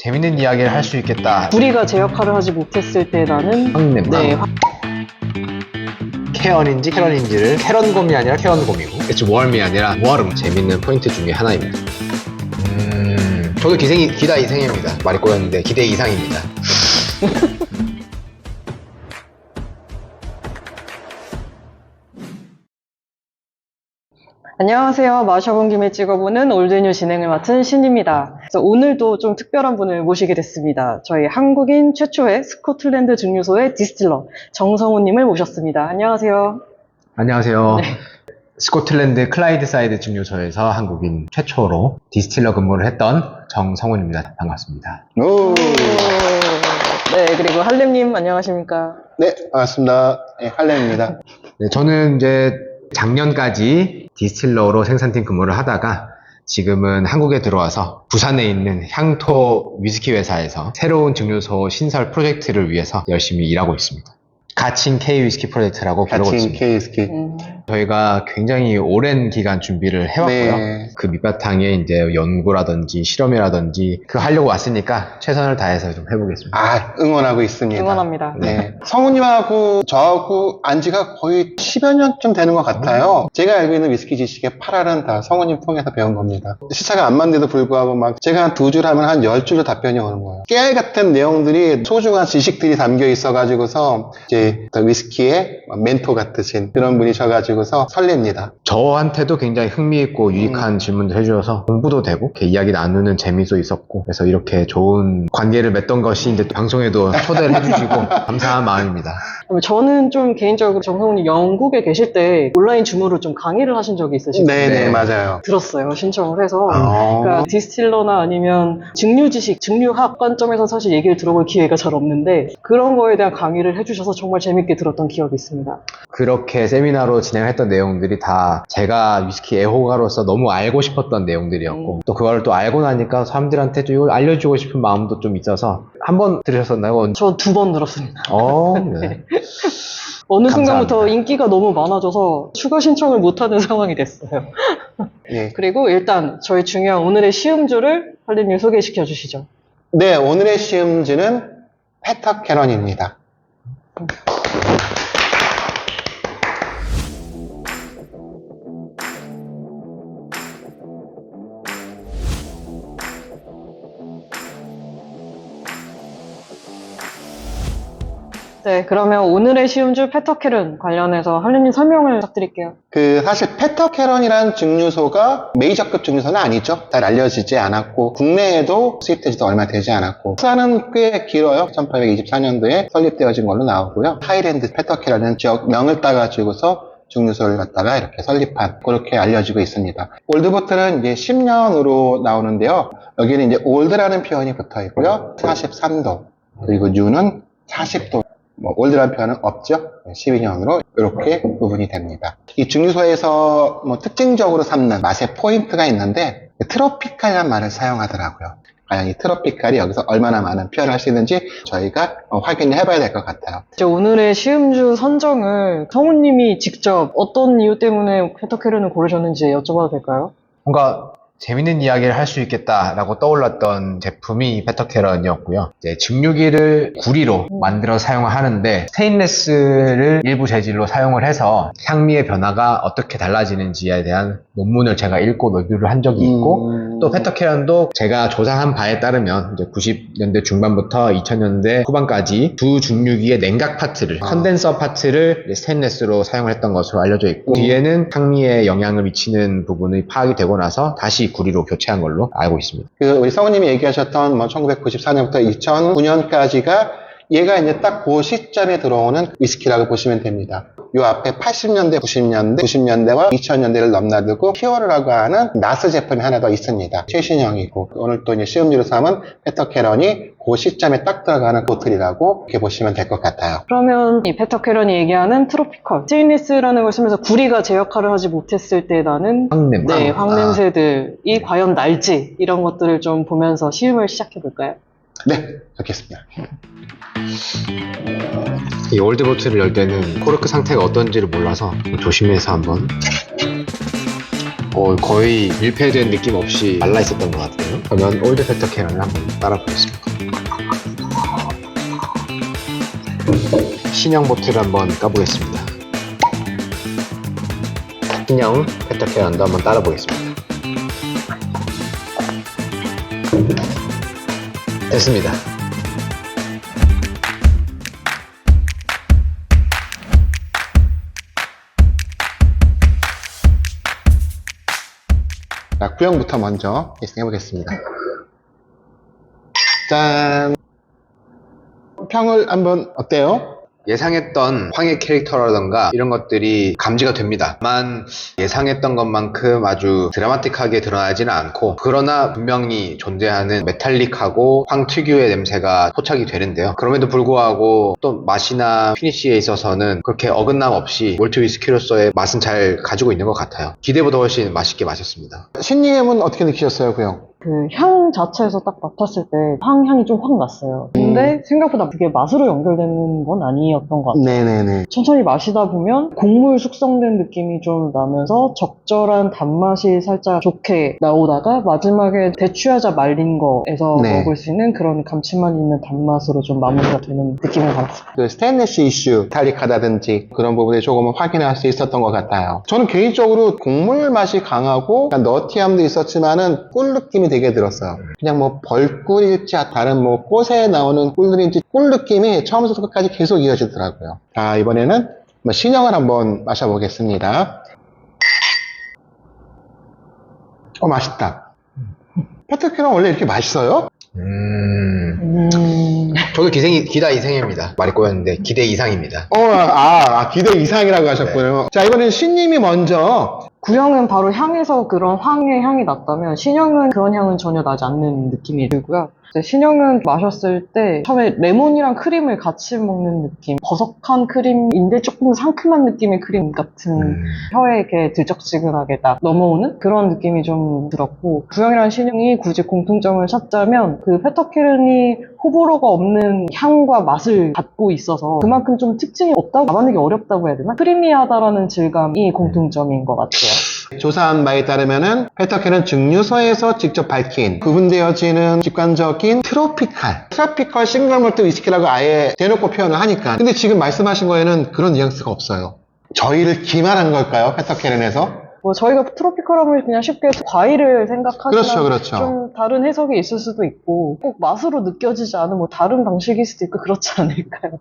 재밌는 이야기를 할 수 있겠다. 우리가 제 역할을 하지 못했을 때 나는 황냄. 네, 캐런인지 캐런인지를 캐런곰이 아니라 캐런곰이고 It's warm이 아니라 warm. 재밌는 포인트 중에 하나입니다. 저도 기다 이상입니다. 말이 꼬였는데 기대 이상입니다. 안녕하세요. 마셔본 김에 찍어보는 올드뉴 진행을 맡은 신입니다. 그래서 오늘도 좀 특별한 분을 모시게 됐습니다. 저희 한국인 최초의 스코틀랜드 증류소의 디스틸러 정성훈님을 모셨습니다. 안녕하세요. 안녕하세요. 네. 스코틀랜드 클라이드사이드 증류소에서 한국인 최초로 디스틸러 근무를 했던 정성훈입니다. 반갑습니다. 오. 네, 그리고 할렘님 안녕하십니까? 네, 반갑습니다. 네, 할렘입니다. 네, 저는 이제 작년까지 디스틸러로 생산팀 근무를 하다가 지금은 한국에 들어와서 부산에 있는 향토 위스키 회사에서 새로운 증류소 신설 프로젝트를 위해서 열심히 일하고 있습니다. 가칭 K 위스키 프로젝트라고 부르고 같이 있습니다. 케이스키. 저희가 굉장히 오랜 기간 준비를 해왔고요. 네. 그 밑바탕에 이제 연구라든지 실험이라든지 그거 하려고 왔으니까 최선을 다해서 좀 해보겠습니다. 아, 응원하고 있습니다. 응원합니다. 네. 성우님하고 저하고 안지가 거의 10여 년쯤 되는 것 같아요. 제가 알고 있는 위스키 지식의 8할은 다 성우님 통해서 배운 겁니다. 시차가 안 맞는데도 불구하고 막 제가 한 2줄 하면 한 10줄로 답변이 오는 거예요. 깨알 같은 내용들이 소중한 지식들이 담겨 있어가지고서 이제 위스키의 멘토 같으신 그런 분이셔가지고서 설렙니다. 저한테도 굉장히 흥미있고 유익한 질문들 해주셔서 공부도 되고 이렇게 이야기 나누는 재미도 있었고 그래서 이렇게 좋은 관계를 맺던 것이 이제 방송에도 초대를 해주시고 감사한 마음입니다. 저는 좀 개인적으로 정성훈님 영국에 계실 때 온라인 줌으로 좀 강의를 하신 적이 있으시거든요. 네네, 맞아요. 들었어요. 신청을 해서. 아. 그러니까 디스틸러나 아니면 증류 지식, 증류학 관점에서 사실 얘기를 들어볼 기회가 잘 없는데 그런 거에 대한 강의를 해주셔서 정말 재밌게 들었던 기억이 있습니다. 그렇게 세미나로 진행했던 내용들이 다 제가 위스키 애호가로서 너무 알고 싶었던 내용들이었고 또 그걸 또 알고 나니까 사람들한테 좀 이걸 알려주고 싶은 마음도 좀 있어서 한 번 들으셨었나요? 저 2번 들었습니다. 네. 어느 순간부터 감사합니다. 인기가 너무 많아져서 추가 신청을 못하는 상황이 됐어요. 예. 그리고 일단 저희 중요한 오늘의 시음주를 할렘님 소개시켜 주시죠. 네, 오늘의 시음주는 페터 캐런입니다. 네, 그러면 오늘의 시음주 페터캐런 관련해서 할렘님 설명을 부탁드릴게요. 사실 페터 캐런이라는 증류소가 메이저급 증류소는 아니죠. 잘 알려지지 않았고 국내에도 수입되지도 얼마 되지 않았고 역사는 꽤 길어요. 1824년도에 설립되어진 걸로 나오고요. 하이랜드 페터 캐런은 지역명을 따가지고서 증류소를 갖다가 이렇게 설립한 그렇게 알려지고 있습니다. 올드보틀은 이제 10년으로 나오는데요. 여기는 이제 올드라는 표현이 붙어 있고요. 43도 그리고 뉴는 40도. 올드라는 표현은 없죠. 12년으로 이렇게 구분이 됩니다. 이 증류소에서 특징적으로 삼는 맛의 포인트가 있는데 트로피칼이라는 말을 사용하더라고요. 과연 이 트로피칼이 여기서 얼마나 많은 표현을 할 수 있는지 저희가 확인을 해봐야 될 것 같아요. 이제 오늘의 시음주 선정을 성우님이 직접 어떤 이유 때문에 페터캐런을 고르셨는지 여쭤봐도 될까요? 뭔가 재밌는 이야기를 할 수 있겠다라고 떠올랐던 제품이 페터캐런이었고요. 이제 증류기를 구리로 만들어 사용하는데 스테인레스를 일부 재질로 사용을 해서 향미의 변화가 어떻게 달라지는지에 대한 논문을 제가 읽고 리뷰를 한 적이 있고 또 페터캐런도 제가 조사한 바에 따르면 이제 90년대 중반부터 2000년대 후반까지 두 증류기의 냉각 파트를 컨덴서 파트를 스테인레스로 사용을 했던 것으로 알려져 있고 뒤에는 향미에 영향을 미치는 부분이 파악이 되고 나서 다시 구리로 교체한 걸로 알고 있습니다. 우리 성우님이 얘기하셨던 1994년부터 2009년까지가 얘가 이제 딱 그 시점에 들어오는 위스키라고 보시면 됩니다. 요 앞에 80년대, 90년대와 2000년대를 넘나들고 피어르라고 하는 나스 제품이 하나 더 있습니다. 최신형이고 오늘 또 이제 시음주로 삼은 페터캐런이 그 시점에 딱 들어가는 보틀이라고 이렇게 보시면 될 것 같아요. 그러면 이 페터캐런이 얘기하는 트로피컬, 스테인리스라는 걸 쓰면서 구리가 제 역할을 하지 못했을 때 나는 황냄. 네, 황냄새들이 과연 날지 이런 것들을 좀 보면서 시음을 시작해 볼까요? 네, 좋겠습니다. 이 올드보틀을 열 때는 코르크 상태가 어떤지를 몰라서 조심해서 한번 거의 밀폐된 느낌 없이 말라 있었던 것 같아요. 그러면 올드 페터캐런을 한번 따라보겠습니다. 신형 보트를 한번 까보겠습니다. 신형 페터캐런도 한번 따라보겠습니다. 됐습니다. 자, 구형부터 먼저 예상해 보겠습니다. 짠. 평을 한번 어때요? 예상했던 황해 캐릭터라던가 이런 것들이 감지가 됩니다. 다만 예상했던 것만큼 아주 드라마틱하게 드러나지는 않고, 그러나 분명히 존재하는 메탈릭하고 황 특유의 냄새가 포착이 되는데요. 그럼에도 불구하고 또 맛이나 피니쉬에 있어서는 그렇게 어긋남 없이 몰트 위스키로서의 맛은 잘 가지고 있는 것 같아요. 기대보다 훨씬 맛있게 마셨습니다. 신님은 어떻게 느끼셨어요, 구형? 그 향 자체에서 딱 맡았을 때 황향이 좀 확 났어요. 근데 생각보다 그게 맛으로 연결되는 건 아니었던 것 같아요. 네네네. 천천히 마시다 보면 곡물 숙성된 느낌이 좀 나면서 적절한 단맛이 살짝 좋게 나오다가 마지막에 대추야자 말린 거에서 네. 먹을 수 있는 그런 감칠맛 있는 단맛으로 좀 마무리가 되는 느낌을 받았습니다. 그 스테인리스 이슈, 탈릭하다든지 그런 부분에 조금은 확인할 수 있었던 것 같아요. 저는 개인적으로 곡물 맛이 강하고 약간 너티함도 있었지만은 꿀 느낌이 되게 들었어요. 그냥 뭐 벌꿀일지 다른 뭐 꽃에 나오는 꿀들인지 꿀 느낌이 처음부터 끝까지 계속 이어지더라고요. 자, 이번에는 신형을 한번 마셔보겠습니다. 맛있다. 페터캐런 원래 이렇게 맛있어요? 저도 기대 이상입니다. 말이 꼬였는데 기대 이상입니다. 기대 이상이라고 하셨군요. 자, 이번엔 신님이 먼저. 구형은 바로 향에서 그런 황의 향이 났다면 신형은 그런 향은 전혀 나지 않는 느낌이 들고요. 신형은 마셨을 때 처음에 레몬이랑 크림을 같이 먹는 느낌, 버석한 크림인데 조금 상큼한 느낌의 크림 같은 혀에 이렇게 들쩍지근하게 딱 넘어오는 그런 느낌이 좀 들었고, 구형이랑 신형이 굳이 공통점을 찾자면 그 페터캐런이 호불호가 없는 향과 맛을 갖고 있어서 그만큼 좀 특징이 없다고 잡아내기 어렵다고 해야 되나? 크리미하다라는 질감이 공통점인 것 같아요. 조사한 바에 따르면은 페터캐런 증류소에서 직접 밝힌 구분되어지는 직관적인 트로피컬 싱글몰트 위스키라고 아예 대놓고 표현을 하니까. 근데 지금 말씀하신 거에는 그런 뉘앙스가 없어요. 저희를 기만한 걸까요, 페터캐런에서? 뭐 저희가 트로피컬함을 그냥 쉽게 과일을 생각하지만 그렇죠. 좀 다른 해석이 있을 수도 있고 꼭 맛으로 느껴지지 않은 뭐 다른 방식일 수도 있고 그렇지 않을까요?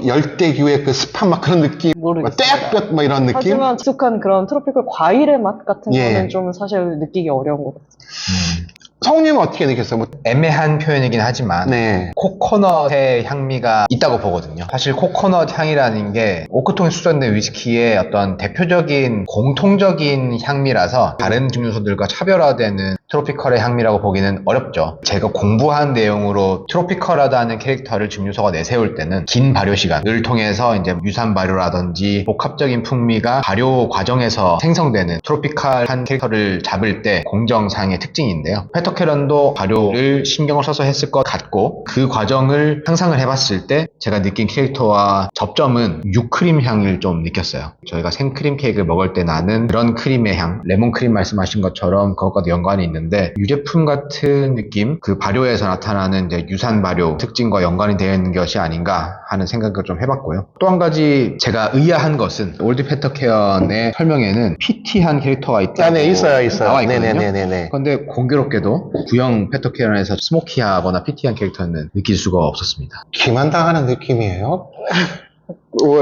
열대규의 그 습한 막 그런 느낌, 모르겠습니다. 떼약볕 막 이런 느낌. 하지만 익숙한 그런 트로피컬 과일의 맛 같은 예. 거는 좀 사실 느끼기 어려운 것 같아요. 성우님은 어떻게 느꼈어요? 애매한 표현이긴 하지만 네. 코코넛의 향미가 있다고 보거든요. 사실 코코넛 향이라는 게 오크통에 수정된 위스키의 어떤 대표적인 공통적인 향미라서 다른 증류소들과 차별화되는 트로피컬의 향미라고 보기는 어렵죠. 제가 공부한 내용으로 트로피컬하다는 캐릭터를 증류소가 내세울 때는 긴 발효 시간을 통해서 이제 유산 발효라든지 복합적인 풍미가 발효 과정에서 생성되는 트로피컬한 캐릭터를 잡을 때 공정상의 특징인데요. 페터캐런도 발효를 신경을 써서 했을 것 같고, 그 과정을 상상을 해봤을 때 제가 느낀 캐릭터와 접점은 유크림 향을 좀 느꼈어요. 저희가 생크림 케이크를 먹을 때 나는 그런 크림의 향, 레몬 크림 말씀하신 것처럼 그것과도 연관이 있는데, 유제품 같은 느낌, 그 발효에서 나타나는 이제 유산 발효 특징과 연관이 되어 있는 것이 아닌가 하는 생각을 좀 해봤고요. 또 한 가지 제가 의아한 것은 올드 페터캐런의 설명에는 PT한 캐릭터가 있다고 네, 있어요. 나와 있거든요. 네네네네. 그런데 공교롭게도 구형 페터캐런에서 스모키하거나 PT한 캐릭터는 느낄 수가 없었습니다. 기만당하는 느낌이에요.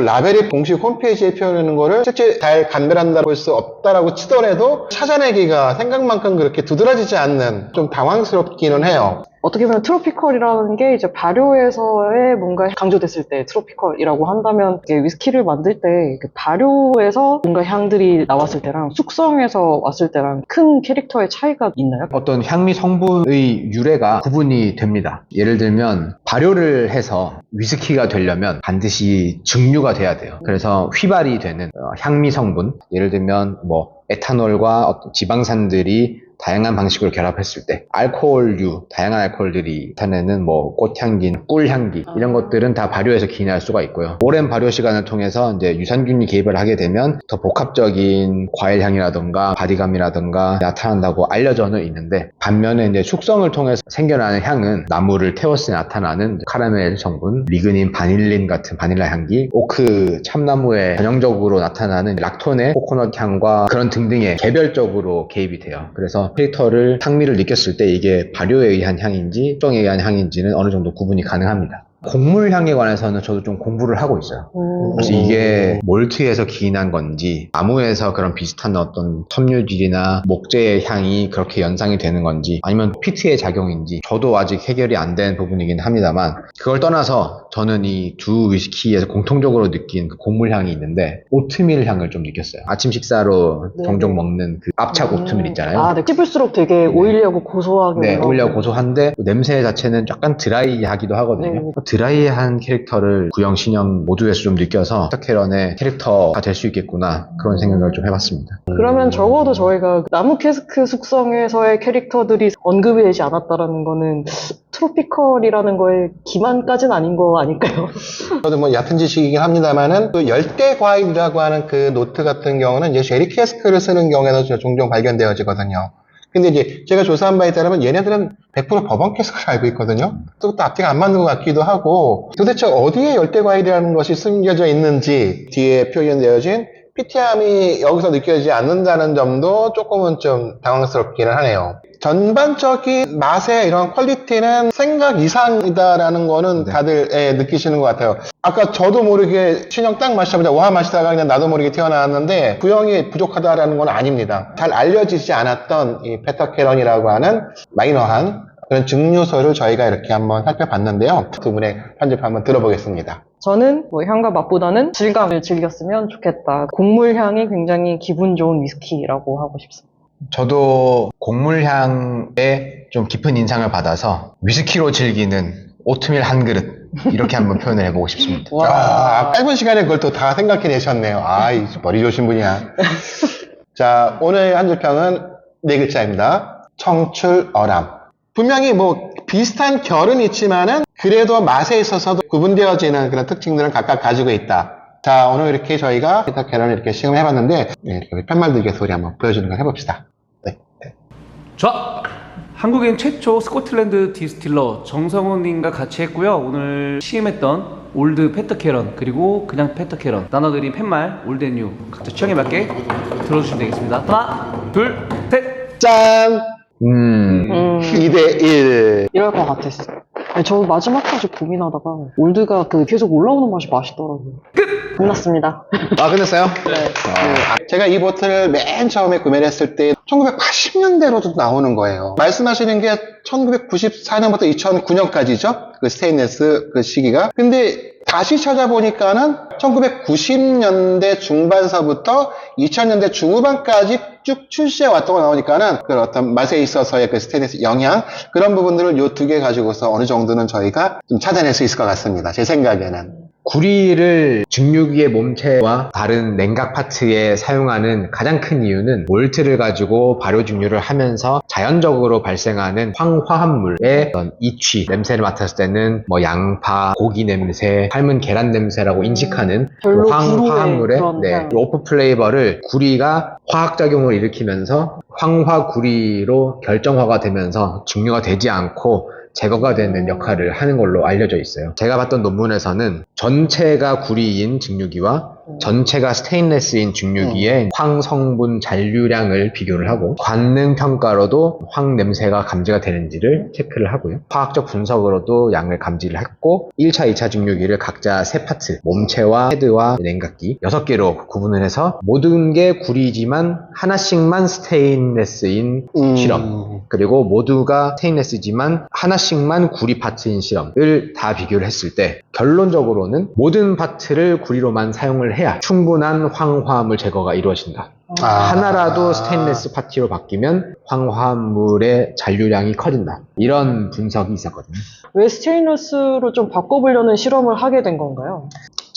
라벨이 공식 홈페이지에 표현하는 거를 실제 잘 감별한다고 볼 수 없다라고 치더라도 찾아내기가 생각만큼 그렇게 두드러지지 않는, 좀 당황스럽기는 해요. 어떻게 보면 트로피컬이라는 게 이제 발효에서의 뭔가 강조됐을 때 트로피컬이라고 한다면, 이게 위스키를 만들 때 그 발효에서 뭔가 향들이 나왔을 때랑 숙성에서 왔을 때랑 큰 캐릭터의 차이가 있나요? 어떤 향미 성분의 유래가 구분이 됩니다. 예를 들면 발효를 해서 위스키가 되려면 반드시 증류가 돼야 돼요. 그래서 휘발이 되는 향미 성분, 예를 들면 뭐 에탄올과 어떤 지방산들이 다양한 방식으로 결합했을 때 알코올류, 다양한 알코올들이 나타내는 뭐 꽃향기, 꿀향기 이런 것들은 다 발효해서 기인할 수가 있고요. 오랜 발효 시간을 통해서 이제 유산균이 개입을 하게 되면 더 복합적인 과일향이라던가 바디감이라던가 나타난다고 알려져는 있는데, 반면에 이제 숙성을 통해서 생겨나는 향은 나무를 태웠을 때 나타나는 카라멜 성분, 리그닌, 바닐린 같은 바닐라 향기, 오크 참나무에 전형적으로 나타나는 락톤의 코코넛 향과 그런 등등의 개별적으로 개입이 돼요. 그래서 캐릭터를 향미를 느꼈을 때 이게 발효에 의한 향인지 숙성에 의한 향인지는 어느 정도 구분이 가능합니다. 곡물 향에 관해서는 저도 좀 공부를 하고 있어요. 그래서 이게 몰트에서 기인한 건지, 나무에서 그런 비슷한 어떤 섬유질이나 목재의 향이 그렇게 연상이 되는 건지, 아니면 피트의 작용인지 저도 아직 해결이 안 된 부분이긴 합니다만, 그걸 떠나서 저는 이 두 위스키에서 공통적으로 느낀 그 곡물 향이 있는데 오트밀 향을 좀 느꼈어요. 아침 식사로 네. 종종 먹는 그 압착 오트밀 있잖아요. 아, 네. 씹을수록 되게 오일리하고 고소하게. 네, 올라오고. 오히려 고소한데 냄새 자체는 약간 드라이하기도 하거든요. 네. 드라이한 캐릭터를 구형, 신형 모두에서 좀 느껴서 피터캐런의 캐릭터가 될 수 있겠구나, 그런 생각을 좀 해봤습니다. 그러면 적어도 저희가 나무 캐스크 숙성에서의 캐릭터들이 언급이 되지 않았다라는 거는 트로피컬이라는 거에 기만까지는 아닌 거 아닐까요? 저도 뭐 얕은 지식이긴 합니다만은 그 열대 과일이라고 하는 그 노트 같은 경우는 이제 쉐리 캐스크를 쓰는 경우에도 종종 발견되어지거든요. 근데 이제 제가 조사한 바에 따르면 얘네들은 100% 버번 캐스크를 알고 있거든요. 또 앞뒤가 안 맞는 것 같기도 하고, 도대체 어디에 열대 과일이라는 것이 숨겨져 있는지 뒤에 표현되어진 피티함이 여기서 느껴지지 않는다는 점도 조금은 좀 당황스럽기는 하네요. 전반적인 맛의 이런 퀄리티는 생각 이상이다라는 거는 네. 다들 느끼시는 것 같아요. 아까 저도 모르게 신형 딱 마시자마자 와 맛있다가 그냥 나도 모르게 튀어나왔는데 구형이 부족하다라는 건 아닙니다. 잘 알려지지 않았던 이 페터캐런이라고 하는 마이너한 그런 증류소를 저희가 이렇게 한번 살펴봤는데요. 두 분의 편집 한번 들어보겠습니다. 저는 뭐 향과 맛보다는 질감을 즐겼으면 좋겠다. 곡물 향이 굉장히 기분 좋은 위스키라고 하고 싶습니다. 저도 곡물 향에 좀 깊은 인상을 받아서 위스키로 즐기는 오트밀 한 그릇, 이렇게 한번 표현을 해보고 싶습니다. 짧은 시간에 그걸 또 다 생각해내셨네요. 이 머리 좋으신 분이야. 자, 오늘 한 줄평은 네 글자입니다. 청출어람. 분명히 뭐 비슷한 결은 있지만은 그래도 맛에 있어서도 구분되어지는 그런 특징들은 각각 가지고 있다. 자, 오늘 이렇게 저희가 페터캐런을 이렇게 시음해봤는데, 이렇게 편말들기 소리 한번 보여주는 걸 해봅시다. 네. 자, 한국인 최초 스코틀랜드 디스틸러 정성훈님과 같이 했고요. 오늘 시음했던 올드 페터캐런 그리고 그냥 페터캐런 나눠드린 팻말 올드 앤 뉴 각자 취향에 맞게 들어주시면 되겠습니다. 하나, 둘, 셋! 짠! 2대1. 이럴 것 같았어. 아니, 저 마지막까지 고민하다가 올드가 그 계속 올라오는 맛이 맛있더라고요. 끝났습니다. 끝났어요? 네. 제가 이 보트를 맨 처음에 구매를 했을 때 1980년대로도 나오는 거예요. 말씀하시는 게 1994년부터 2009년까지죠? 그 스테인레스 그 시기가. 근데 다시 찾아보니까는 1990년대 중반서부터 2000년대 중후반까지 쭉 출시해 왔던 거 나오니까는 그 어떤 맛에 있어서의 그 스테인리스 영향, 그런 부분들을 요 두 개 가지고서 어느 정도는 저희가 좀 찾아낼 수 있을 것 같습니다. 제 생각에는. 구리를 증류기의 몸체와 다른 냉각 파트에 사용하는 가장 큰 이유는 몰트를 가지고 발효 증류를 하면서 자연적으로 발생하는 황화합물의 어떤 이취, 냄새를 맡았을 때는 뭐 양파, 고기 냄새, 삶은 계란 냄새라고 인식하는 별로 그 불호의 황화합물의 그런 향. 오프 플레이버를 구리가 화학작용을 일으키면서 황화구리로 결정화가 되면서 증류가 되지 않고 제거가 되는 역할을 하는 걸로 알려져 있어요. 제가 봤던 논문에서는 전체가 구리인 증류기와 전체가 스테인레스인 증류기의 황 성분 잔류량을 비교를 하고 관능 평가로도 황 냄새가 감지가 되는지를 체크를 하고요. 화학적 분석으로도 양을 감지를 했고 1차, 2차 증류기를 각자 3파트, 몸체와 헤드와 냉각기 6개로 구분을 해서 모든 게 구리지만 하나씩만 스테인레스인 실험, 그리고 모두가 스테인레스지만 하나씩만 구리 파트인 실험을 다 비교를 했을 때 결론적으로는 모든 파트를 구리로만 사용을 해야 충분한 황화합물 제거가 이루어진다. 하나라도 스테인레스 파티로 바뀌면 황화합물의 잔류량이 커진다. 이런 분석이 있었거든요. 왜 스테인리스로 좀 바꿔보려는 실험을 하게 된 건가요?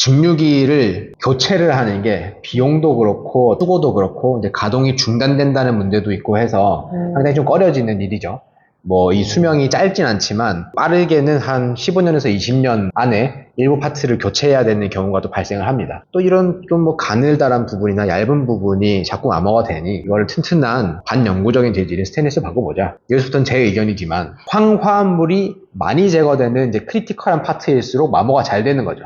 증류기를 교체를 하는 게 비용도 그렇고 수고도 그렇고 이제 가동이 중단된다는 문제도 있고 해서 상당히 좀 꺼려지는 일이죠. 뭐 이 수명이 짧진 않지만 빠르게는 한 15년에서 20년 안에 일부 파트를 교체해야 되는 경우가 또 발생을 합니다. 또 이런 좀 뭐 가늘다란 부분이나 얇은 부분이 자꾸 암호가 되니 이걸 튼튼한 반영구적인 재질인 스테인리스를 바꿔보자. 여기서부터는 제 의견이지만 황화물이 많이 제거되는 이제 크리티컬한 파트일수록 마모가 잘 되는 거죠.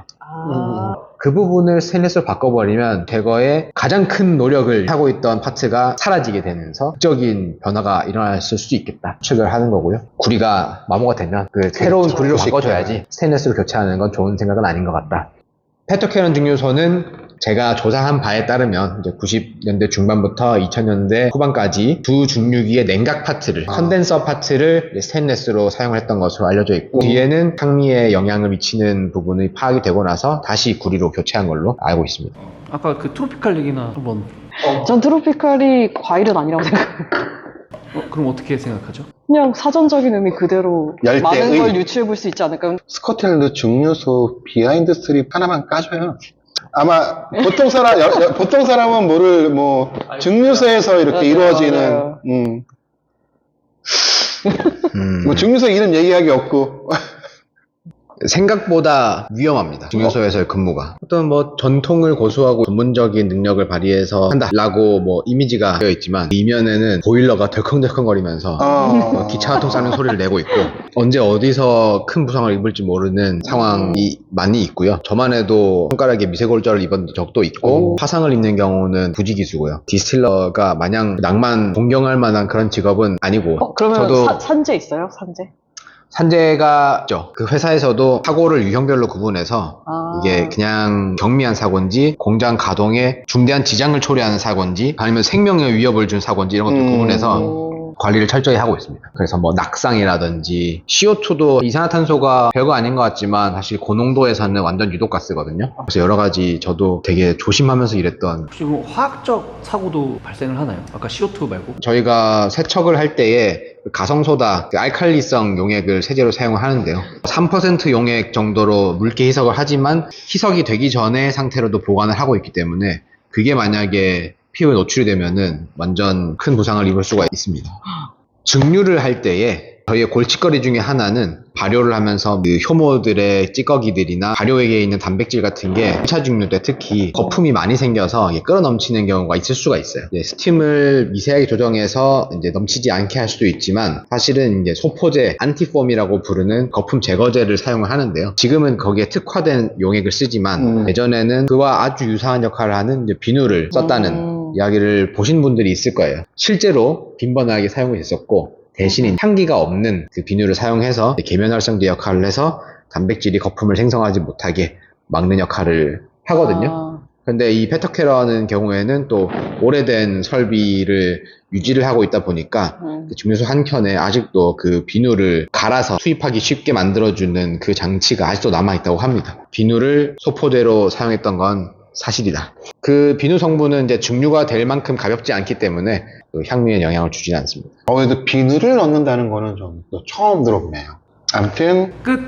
그 부분을 스테인리스로 바꿔버리면 제거에 가장 큰 노력을 하고 있던 파트가 사라지게 되면서 극적인 변화가 일어났을 수 있겠다 추측을 하는 거고요. 구리가 마모가 되면 그 새로운 구리로 바꿔줘야지 스테인리스로 교체하는 건 좋은 생각은 아닌 것 같다. 페터캐런 증류소는 제가 조사한 바에 따르면 이제 90년대 중반부터 2000년대 후반까지 두 증류기의 냉각 파트를 컨덴서 파트를 스테인리스로 사용을 했던 것으로 알려져 있고 뒤에는 향미에 영향을 미치는 부분이 파악이 되고 나서 다시 구리로 교체한 걸로 알고 있습니다. 아까 그 트로피칼 얘기나 한번. 전 트로피칼이 과일은 아니라고 생각해요. 그럼 어떻게 생각하죠? 그냥 사전적인 의미 그대로 열대의. 많은 걸 유추해 볼 수 있지 않을까요? 스코틀랜드 증류소 비하인드 스토리 하나만 까줘요. 아마 보통 사람은 뭐를 뭐 증류소에서 이렇게 맞아요, 이루어지는 맞아요. 뭐 증류소 이름 얘기하기 없고 생각보다 위험합니다. 증류소에서의 근무가. 어떤 뭐 전통을 고수하고 전문적인 능력을 발휘해서 한다라고 뭐 이미지가 되어 있지만 이면에는 보일러가 덜컹덜컹거리면서 뭐 기차 같은 싸는 소리를 내고 있고 언제 어디서 큰 부상을 입을지 모르는 상황이 많이 있고요. 저만 해도 손가락에 미세골절을 입은 적도 있고 화상을 입는 경우는 부지기수고요. 디스틸러가 마냥 낭만 동경할 만한 그런 직업은 아니고 그러면 저도 산재 있어요? 산재? 산재가 있죠. 그 회사에서도 사고를 유형별로 구분해서 이게 그냥 경미한 사고인지 공장 가동에 중대한 지장을 초래하는 사고인지 아니면 생명에 위협을 준 사고인지 이런 것들 구분해서 관리를 철저히 하고 있습니다. 그래서 뭐 낙상이라든지 CO2도 이산화탄소가 별거 아닌 것 같지만 사실 고농도에서는 완전 유독가스거든요. 그래서 여러 가지 저도 되게 조심하면서 일했던 혹시 뭐 화학적 사고도 발생을 하나요? 아까 CO2 말고? 저희가 세척을 할 때에 가성소다, 알칼리성 용액을 세제로 사용하는데요. 3% 용액 정도로 묽게 희석을 하지만 희석이 되기 전의 상태로도 보관을 하고 있기 때문에 그게 만약에 피부에 노출이 되면은 완전 큰 부상을 입을 수가 있습니다. 증류를 할 때에 저희의 골칫거리 중에 하나는 발효를 하면서 그 효모들의 찌꺼기들이나 발효액에 있는 단백질 같은 게 1차 증류 때 특히 거품이 많이 생겨서 끓어 넘치는 경우가 있을 수가 있어요. 스팀을 미세하게 조정해서 이제 넘치지 않게 할 수도 있지만 사실은 이제 소포제 안티폼이라고 부르는 거품 제거제를 사용을 하는데요. 지금은 거기에 특화된 용액을 쓰지만 예전에는 그와 아주 유사한 역할을 하는 이제 비누를 썼다는 이야기를 보신 분들이 있을 거예요. 실제로 빈번하게 사용이 됐었고 대신 향기가 없는 그 비누를 사용해서 계면활성제 역할을 해서 단백질이 거품을 생성하지 못하게 막는 역할을 하거든요. 근데 이 페터캐런의 경우에는 또 오래된 설비를 유지를 하고 있다 보니까 증류소 한 켠에 아직도 그 비누를 갈아서 투입하기 쉽게 만들어주는 그 장치가 아직도 남아있다고 합니다. 비누를 소포제로 사용했던 건 사실이다. 그 비누 성분은 이제 증류가 될 만큼 가볍지 않기 때문에 그 향미에 영향을 주지는 않습니다. 그래도 비누를 넣는다는 거는 좀 처음 들어보네요. 아무튼 끝!